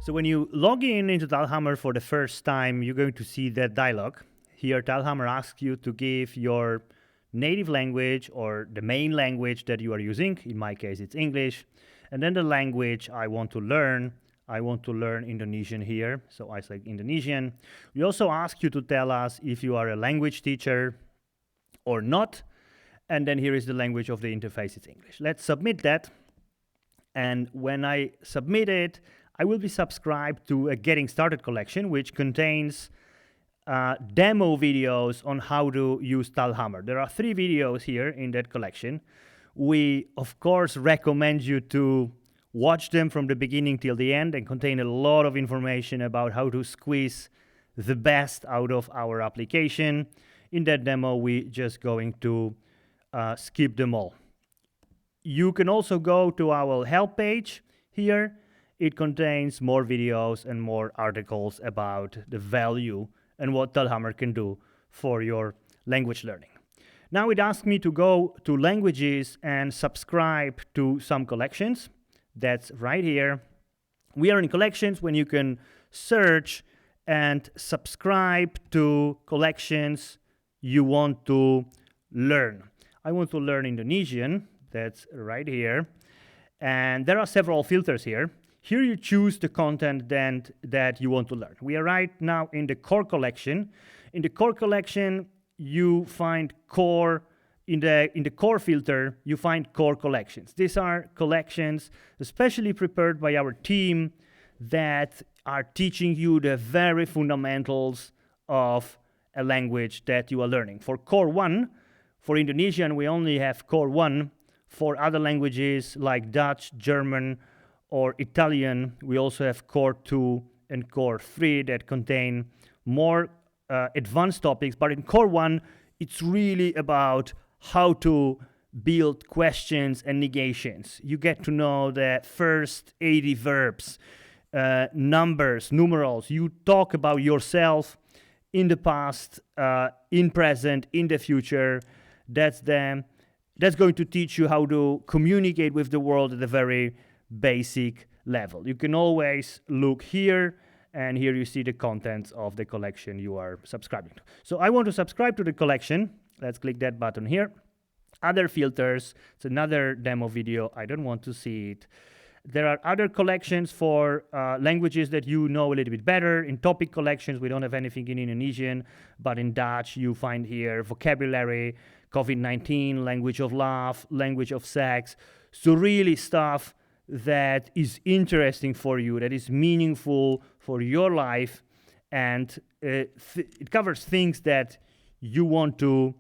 So when you log in into Taalhammer for the first time, you're going to see that dialog. Here, Taalhammer asks you to give your native language or the main language that you are using. In my case, it's English. And then the language I want to learn. I want to learn Indonesian here, so I select Indonesian. We also ask you to tell us if you are a language teacher or not. And then here is the language of the interface, it's English. Let's submit that. And when I submit it, I will be subscribed to a Getting Started collection, which contains demo videos on how to use Taalhammer. There are 3 videos here in that collection. We, of course, recommend you to watch them from the beginning till the end and contain a lot of information about how to squeeze the best out of our application. In that demo, we're just going to skip them all. You can also go to our help page here. It contains more videos and more articles about the value and what Taalhammer can do for your language learning. Now it asks me to go to languages and subscribe to some collections. That's right here. We are in collections when you can search and subscribe to collections you want to learn. I want to learn Indonesian. That's right here. And there are several filters here. Here you choose the content then that you want to learn. We are right now in the core collection. In the core collection, you find core. In the core filter, you find core collections. These are collections especially prepared by our team that are teaching you the very fundamentals of a language that you are learning. For core 1, for Indonesian, we only have core 1. For other languages like Dutch, German, or Italian, we also have core 2 and core 3 that contain more advanced topics. But in core 1, it's really about how to build questions and negations. You get to know the first 80 verbs, numbers, numerals. You talk about yourself in the past, in present, in the future. That's going to teach you how to communicate with the world at a very basic level. You can always look here, and here you see the contents of the collection you are subscribing to. So I want to subscribe to the collection. Let's click that button here. Other filters, it's another demo video. I don't want to see it. There are other collections for languages that you know a little bit better. In topic collections, we don't have anything in Indonesian, but in Dutch, you find here vocabulary, COVID-19, language of love, language of sex. So really stuff that is interesting for you, that is meaningful for your life, and it covers things that you want to,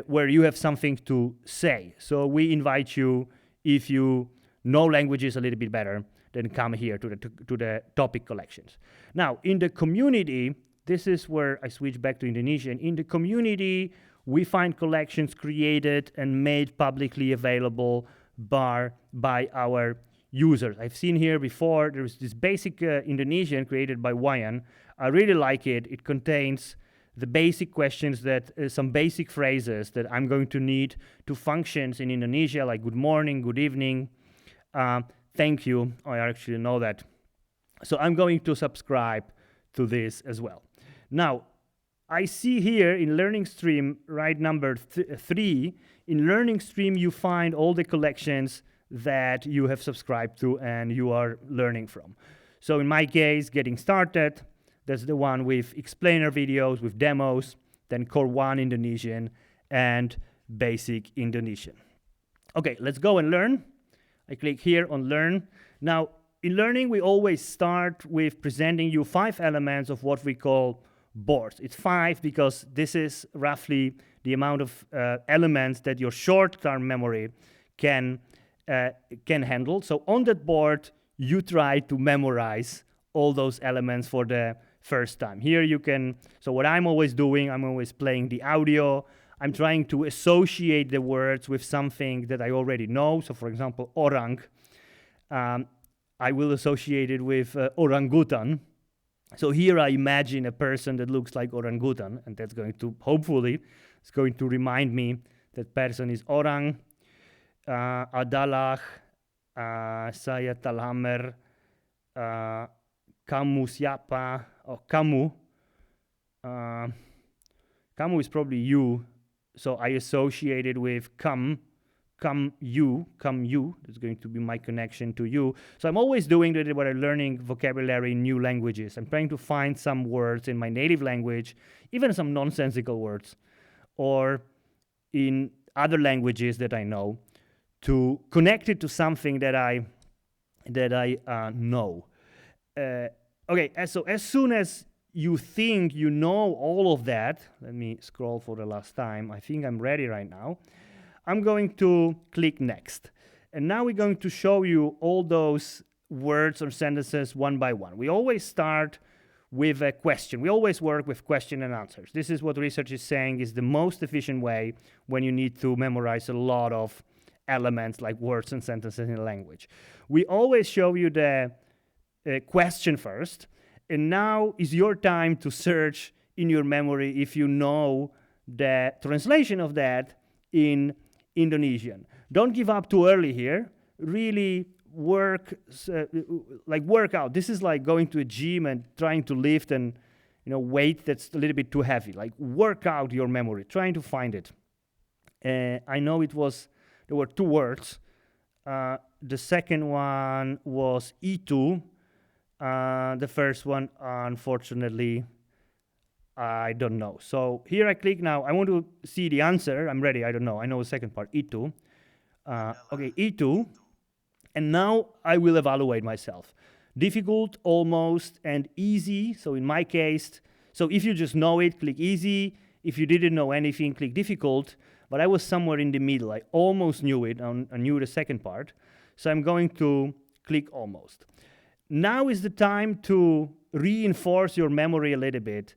where you have something to say. So we invite you, if you know languages a little bit better, then come here to the topic collections. Now, in the community, this is where I switch back to Indonesian. In the community, we find collections created and made publicly available by our users. I've seen here before, there's this basic Indonesian created by Wayan. I really like it. It contains the basic questions that, some basic phrases that I'm going to need to functions in Indonesia, like good morning, good evening, thank you. I actually know that. So I'm going to subscribe to this as well. Now, I see here in Learning Stream, right number 3, in Learning Stream you find all the collections that you have subscribed to and you are learning from. So in my case, Getting Started, that's the one with explainer videos, with demos, then Core 1 Indonesian, and Basic Indonesian. Okay, let's go and learn. I click here on Learn. Now, in learning, we always start with presenting you 5 elements of what we call boards. It's 5 because this is roughly the amount of elements that your short-term memory can handle. So on that board, you try to memorize all those elements for the first time. Here you can, so what I'm always doing, I'm always playing the audio. I'm trying to associate the words with something that I already know. So for example, orang, I will associate it with orangutan. So here I imagine a person that looks like orangutan, and that's going to, hopefully, it's going to remind me that person is orang, adalah, saya Taalhammer, kamu siapa, or kamu. Kamu is probably you, so I associate it with come you. That's going to be my connection to you. So I'm always doing that when I'm learning vocabulary in new languages. I'm trying to find some words in my native language, even some nonsensical words, or in other languages that I know, to connect it to something that I know. Okay, so as soon as you think you know all of that, let me scroll for the last time. I think I'm ready right now. I'm going to click next. And now we're going to show you all those words or sentences one by one. We always start with a question. We always work with question and answers. This is what research is saying is the most efficient way when you need to memorize a lot of elements like words and sentences in a language. We always show you the question first, and now is your time to search in your memory if you know the translation of that in Indonesian. Don't give up too early here. Really work out. This is like going to a gym and trying to lift and weight that's a little bit too heavy. Like work out your memory, trying to find it. I know there were two words. The second one was itu. The first one, unfortunately, I don't know. So here I click now. I want to see the answer. I'm ready. I don't know. I know the second part, itu. Okay, itu. And now I will evaluate myself. Difficult, almost, and easy. So in my case, so if you just know it, click easy. If you didn't know anything, click difficult. But I was somewhere in the middle. I almost knew it. I knew the second part. So I'm going to click almost. Now is the time to reinforce your memory a little bit.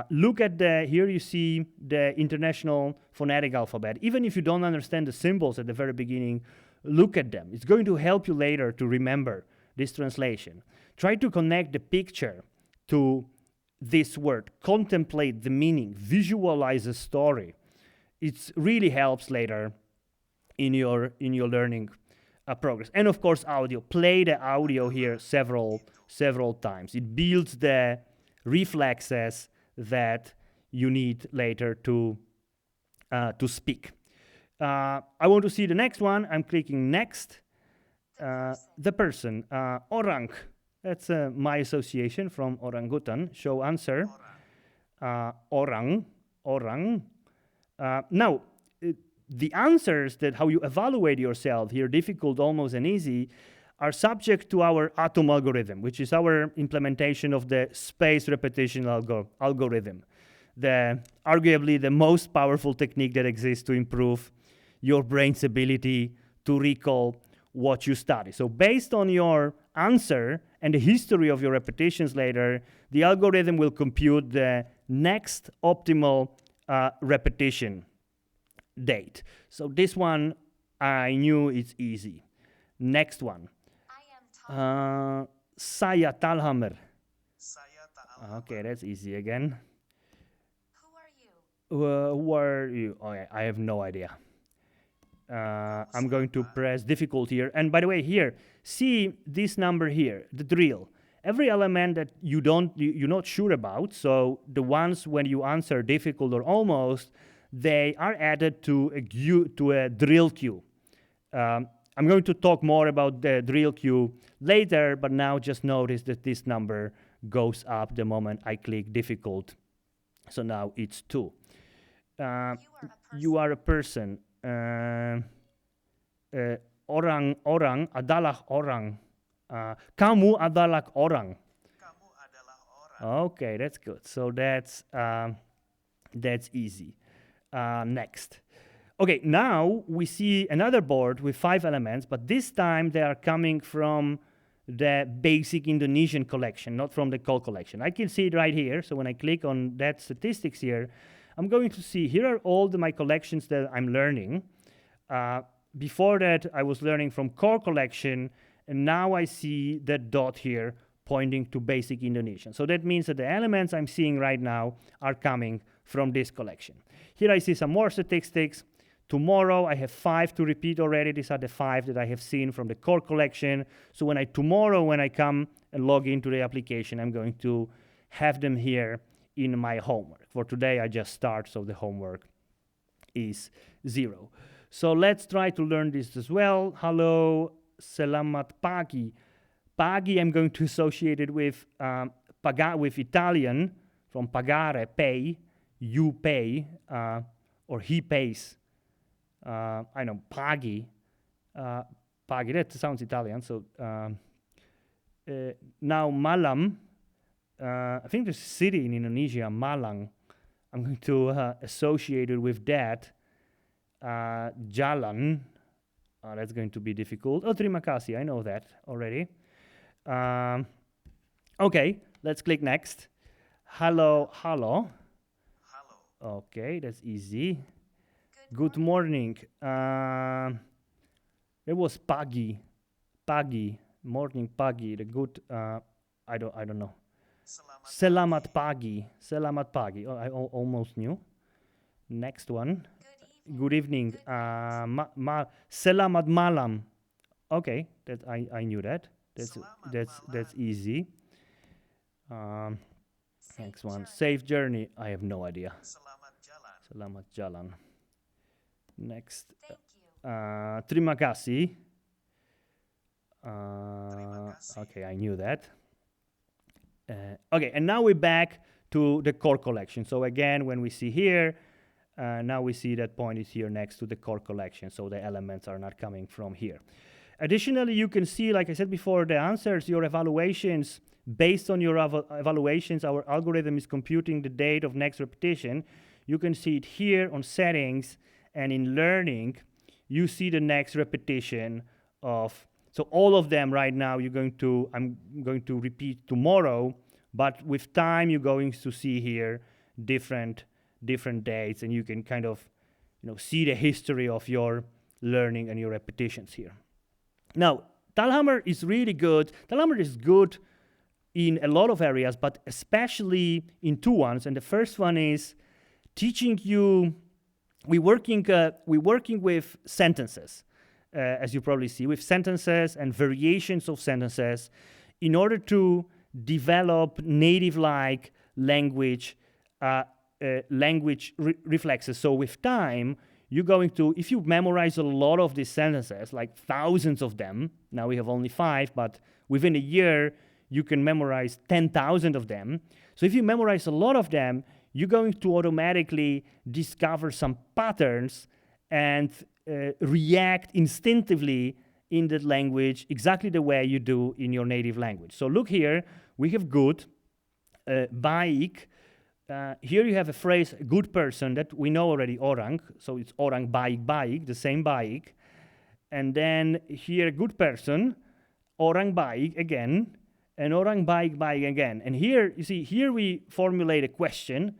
Look at here you see the International Phonetic Alphabet. Even if you don't understand the symbols at the very beginning, look at them. It's going to help you later to remember this translation. Try to connect the picture to this word. Contemplate the meaning. Visualize the story. It really helps later in your learning progress. And of course, audio. Play the audio here several times. It builds the reflexes that you need later to speak. I want to see the next one. I'm clicking next. The person, orang. That's my association from orangutan. Show answer. Orang. Now, the answers that how you evaluate yourself here, difficult, almost, and easy, are subject to our atom algorithm, which is our implementation of the space repetition algorithm. Arguably the most powerful technique that exists to improve your brain's ability to recall what you study. So based on your answer and the history of your repetitions later, the algorithm will compute the next optimal repetition date. So this one, I knew it's easy. Next one. Saya Taalhammer. Okay, that's easy again. Who are you? Okay, I have no idea. I'm going to press difficult here. And by the way, here, see this number here, the drill. Every element that you're not sure about, so the ones when you answer difficult or almost, they are added to a drill queue. I'm going to talk more about the drill queue later, but now just notice that this number goes up the moment I click difficult. So now it's 2. You are a person. Orang adalah orang. Kamu adalah orang. Okay, that's good. So that's easy. Next. Okay, now we see another board with 5 elements, but this time they are coming from the basic Indonesian collection, not from the call collection. I can see it right here. So when I click on that statistics here, I'm going to see here are all my collections that I'm learning. Before that, I was learning from core collection, and now I see that dot here pointing to basic Indonesian. So that means that the elements I'm seeing right now are coming from this collection. Here I see some more statistics. Tomorrow I have 5 to repeat already. These are the 5 that I have seen from the core collection. So tomorrow when I come and log into the application, I'm going to have them here in my homework. For today I just start, so the homework is 0. So let's try to learn this as well. Hello, selamat pagi. Pagi I'm going to associate it with with Italian, from pagare, pay, you pay, or he pays. I know, pagi. Pagi, that sounds Italian. So now malam, I think there's a city in Indonesia, Malang. I'm going to associate it with that. Jalan, that's going to be difficult. Oh, terima kasih, I know that already. Okay, let's click next. Hello, hello. Hello. Okay, that's easy. Good morning. It was pagi, pagi, morning pagi. The good, I don't know. Selamat pagi, selamat pagi. Oh, I almost knew. Next one. Good evening. Selamat malam. Okay, that I knew that. That's easy. Next one. Safe journey. I have no idea. Selamat jalan. Next. Terima kasih. Okay, I knew that. Okay, and now we're back to the core collection. So again, when we see here, now we see that point is here next to the core collection, so the elements are not coming from here. Additionally, you can see, like I said before, the answers, your evaluations. Based on your evaluations, our algorithm is computing the date of next repetition. You can see it here on settings, and in learning, you see the next repetition of, so all of them right now I'm going to repeat tomorrow, but with time you're going to see here different dates, and you can kind of see the history of your learning and your repetitions here. Now, Taalhammer is really good. Taalhammer is good in a lot of areas, but especially in 2 ones. And the first one is teaching you, we're working with sentences, as you probably see, with sentences and variations of sentences in order to develop native-like language reflexes. So with time, you're going to, if you memorize a lot of these sentences, like thousands of them, now we have only 5, but within a year, you can memorize 10,000 of them. So if you memorize a lot of them, you're going to automatically discover some patterns and react instinctively in that language exactly the way you do in your native language. So look here, we have good, baik. Here you have a phrase, good person, that we know already, orang. So it's orang baik baik, the same baik. And then here, good person, orang baik again, and orang baik baik again. And here, you see, here we formulate a question.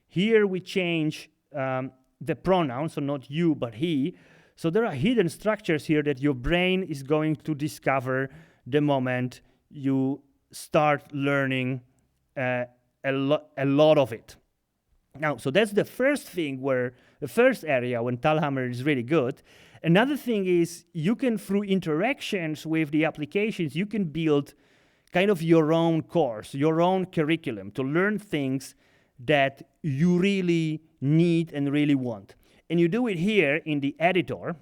Here we change the pronoun, so not you, but he. So there are hidden structures here that your brain is going to discover the moment you start learning a lot of it. Now, so that's the first thing the first area when Taalhammer is really good. Another thing is you can, through interactions with the applications, you can build kind of your own course, your own curriculum to learn things that you really need and really want. And you do it here in the editor.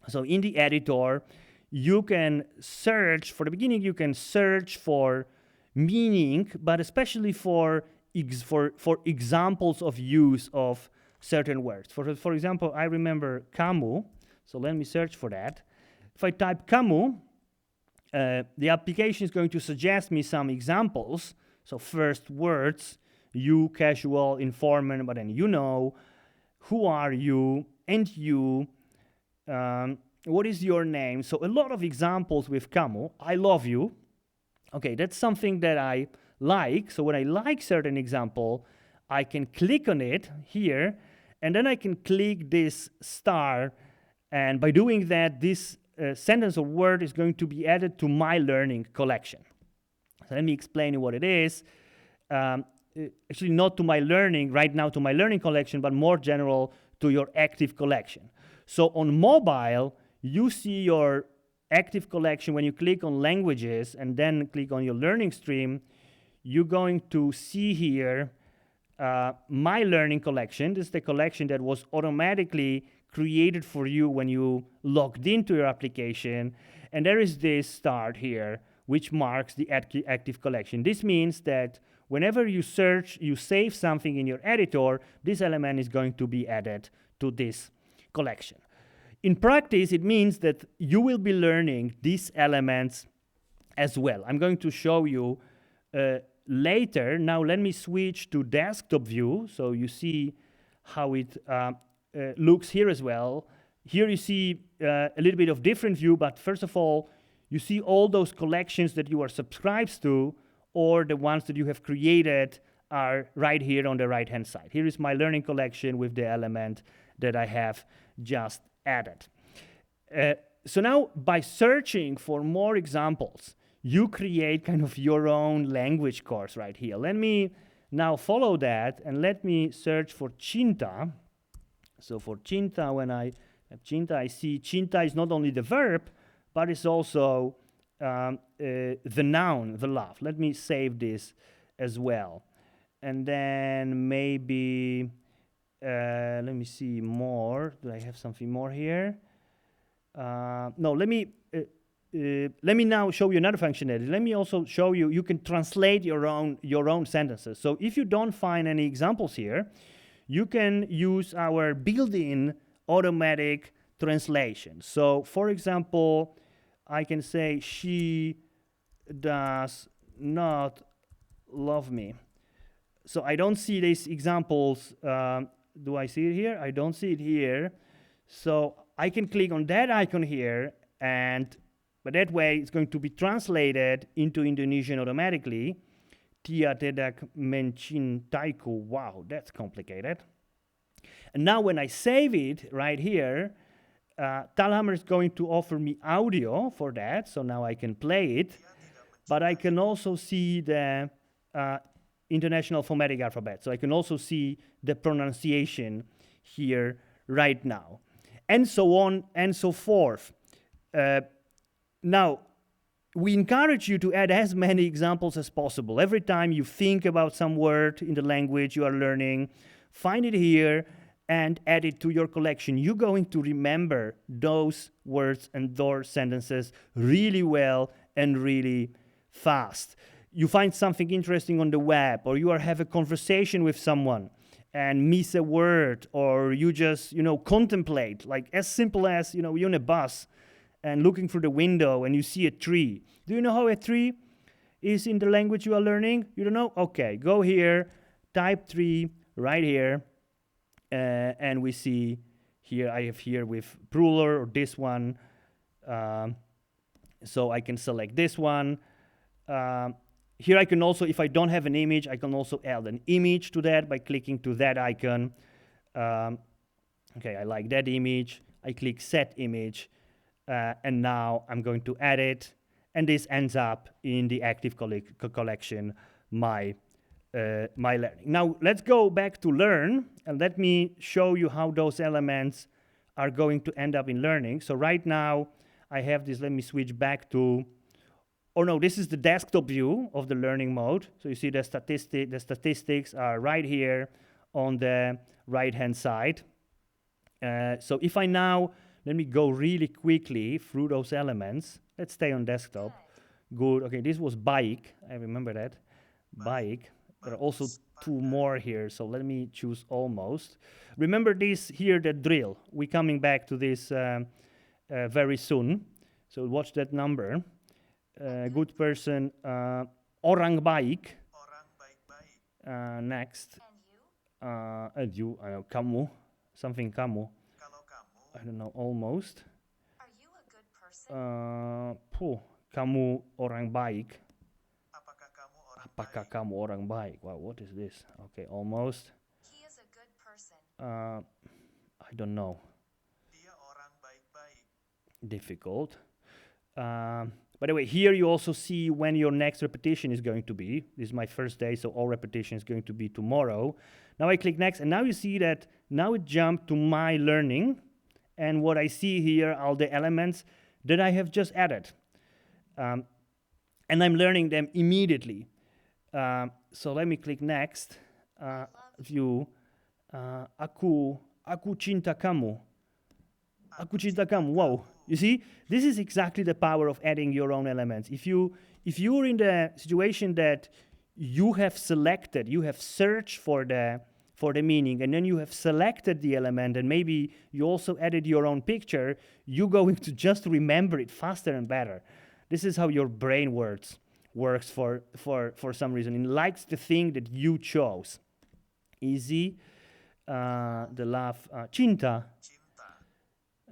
So in the editor, you can search, for the beginning, you can search for meaning, but especially for examples of use of certain words. For example, I remember kamu, so let me search for that. If I type kamu, the application is going to suggest me some examples. So first words, you, casual, informant, but then who are you, and you, what is your name? So a lot of examples with kamu. I love you. Okay, that's something that I like. So when I like certain example, I can click on it here, and then I can click this star, and by doing that, this sentence or word is going to be added to my learning collection. So let me explain what it is. Actually, not to my learning, right now to my learning collection, but more general to your active collection. So on mobile, you see your active collection when you click on languages and then click on your learning stream. You're going to see here my learning collection. This is the collection that was automatically created for you when you logged into your application. And there is this start here, which marks the active collection. This means that whenever you search, you save something in your editor, this element is going to be added to this collection. In practice, it means that you will be learning these elements as well. I'm going to show you later. Now let me switch to desktop view so you see how it looks here as well. Here you see a little bit of different view, but first of all, you see all those collections that you are subscribed to or the ones that you have created are right here on the right-hand side. Here is my learning collection with the element that I have just added. So now by searching for more examples, you create kind of your own language course right here. Let me now follow that and let me search for cinta. So for cinta, when I have cinta, I see cinta is not only the verb, but it's also the noun, the love. Let me save this as well. And then maybe, let me see more. Do I have something more here? No, let me now show you another functionality. Let me also show you, you can translate your own sentences. So if you don't find any examples here, you can use our built-in automatic translation. So for example, I can say, she does not love me. So I don't see these examples. Do I see it here? I don't see it here. So I can click on that icon here, and but that way it's going to be translated into Indonesian automatically. Tia tidak mencintaiku. Wow, that's complicated. And now when I save it right here, Taalhammer is going to offer me audio for that, so now I can play it. But I can also see the International Phonetic Alphabet, so I can also see the pronunciation here right now. And so on and so forth. Now, we encourage you to add as many examples as possible. Every time you think about some word in the language you are learning, find it here and add it to your collection. You're going to remember those words and those sentences really well and really fast. You find something interesting on the web, or you have a conversation with someone and miss a word, or you just, contemplate, like as simple as, you're in a bus and looking through the window and you see a tree. Do you know how a tree is in the language you are learning? You don't know? Okay, go here, type tree right here, and we see here, I have here with ruler or this one, so I can select this one. Here I can also, if I don't have an image, I can also add an image to that by clicking to that icon. Okay, I like that image. I click set image, and now I'm going to add it, and this ends up in the active collection, my learning. Now let's go back to learn, and let me show you how those elements are going to end up in learning. So right now I have this, let me switch back to, oh no, this is the desktop view of the learning mode. So you see the statistics are right here on the right hand side. So if I now, let me go really quickly through those elements. Let's stay on desktop. Good, okay, this was bike, I remember that, bike. There are also two more here, so let me choose almost. Remember this here, the drill. We're coming back to this very soon. So watch that number. Good person, orang baik. Next. And you, kamu, something kamu. I don't know, almost. Are you a good person? Kamu orang baik. Apakah kamu orang baik? Wow, what is this? Okay, almost. He is a good person. I don't know. Dia orang baik-baik. Difficult. By the way, here you also see when your next repetition is going to be. This is my first day, so all repetition is going to be tomorrow. Now I click next, and now you see that now it jumped to my learning, and what I see here are the elements that I have just added. And I'm learning them immediately. So let me click next. View. Aku cinta kamu. Aku cinta kamu. Wow. You see, this is exactly the power of adding your own elements. If you're in the situation that you have selected, you have searched for the meaning, and then you have selected the element, and maybe you also added your own picture, you're going to just remember it faster and better. This is how your brain works for some reason. It likes the thing that you chose. Easy. The love. Cinta.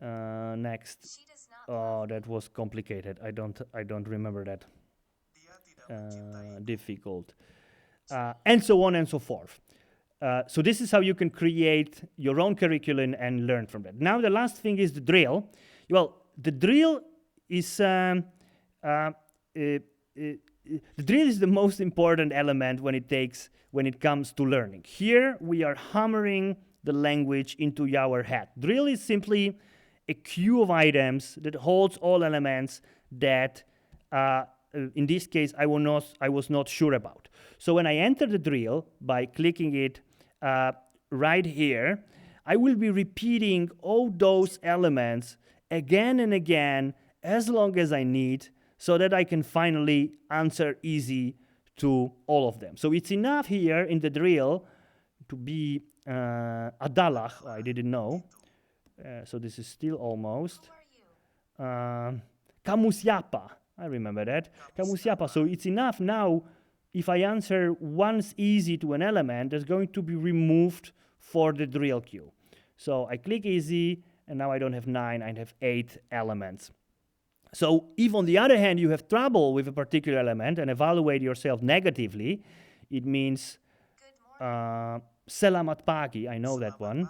Cinta. Next. She does not love Oh, that was complicated. I don't remember that. Dia tidak mencintai. Difficult. And so on and so forth. So this is how you can create your own curriculum and learn from that. Now the last thing is the drill. Well, the drill is the drill is the most important element when it comes to learning. Here we are hammering the language into our head. Drill is simply a queue of items that holds all elements that in this case I was not sure about. So when I enter the drill by clicking it right here, I will be repeating all those elements again and again as long as I need, so that I can finally answer easy to all of them. So it's enough here in the drill to be Adalach, I didn't know. So this is still almost. Who are you? Kamu siapa? I remember that. Kamu siapa? So it's enough now. If I answer once easy to an element, that's going to be removed for the drill queue. So I click easy, and now I don't have 9, I have 8 elements. So if on the other hand you have trouble with a particular element and evaluate yourself negatively, it means Good morning. selamat pagi, I know that one.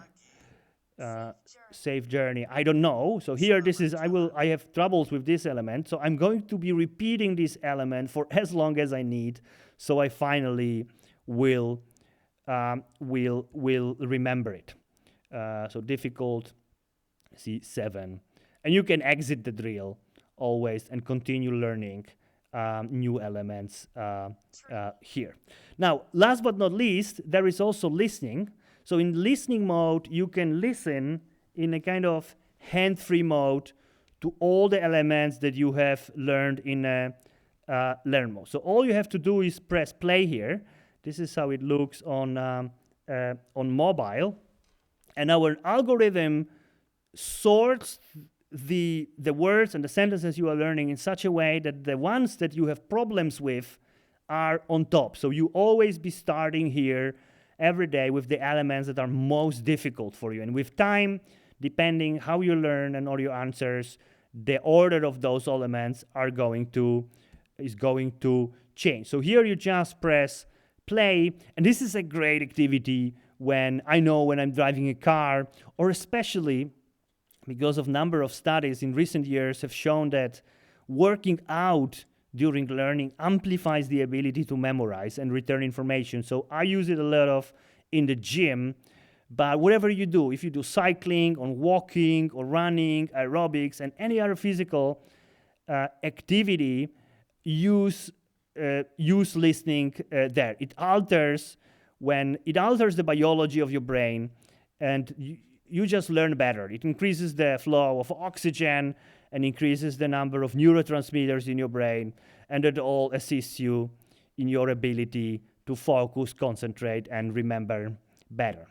Pagi. Safe journey, I don't know. So here this is, I have troubles with this element, so I'm going to be repeating this element for as long as I need, so I finally will remember it. So difficult, see 7. And you can exit the drill always and continue learning new elements here. Now, last but not least, there is also listening. So in listening mode, you can listen in a kind of hand-free mode to all the elements that you have learned in learn mode. So all you have to do is press play here. This is how it looks on mobile. And our algorithm sorts the words and the sentences you are learning in such a way that the ones that you have problems with are on top. So you always be starting here every day with the elements that are most difficult for you. And with time, depending how you learn and all your answers, the order of those elements is going to change. So here you just press play, and this is a great activity when I'm driving a car, or especially because of number of studies in recent years have shown that working out during learning amplifies the ability to memorize and return information. So I use it a lot of in the gym, but whatever you do, if you do cycling or walking or running, aerobics, and any other physical activity, use listening there. It alters the biology of your brain, and you just learn better. It increases the flow of oxygen and increases the number of neurotransmitters in your brain, and it all assists you in your ability to focus, concentrate, and remember better.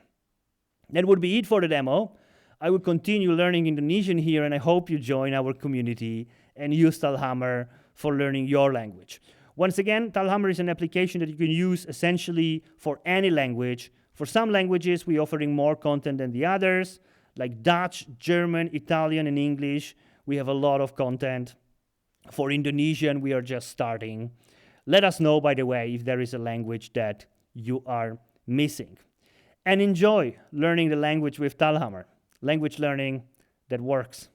That would be it for the demo. I will continue learning Indonesian here, and I hope you join our community and use Taalhammer for learning your language. Once again, Taalhammer is an application that you can use essentially for any language. For some languages, we're offering more content than the others, like Dutch, German, Italian, and English. We have a lot of content. For Indonesian, we are just starting. Let us know, by the way, if there is a language that you are missing. And enjoy learning the language with Taalhammer. Language learning that works.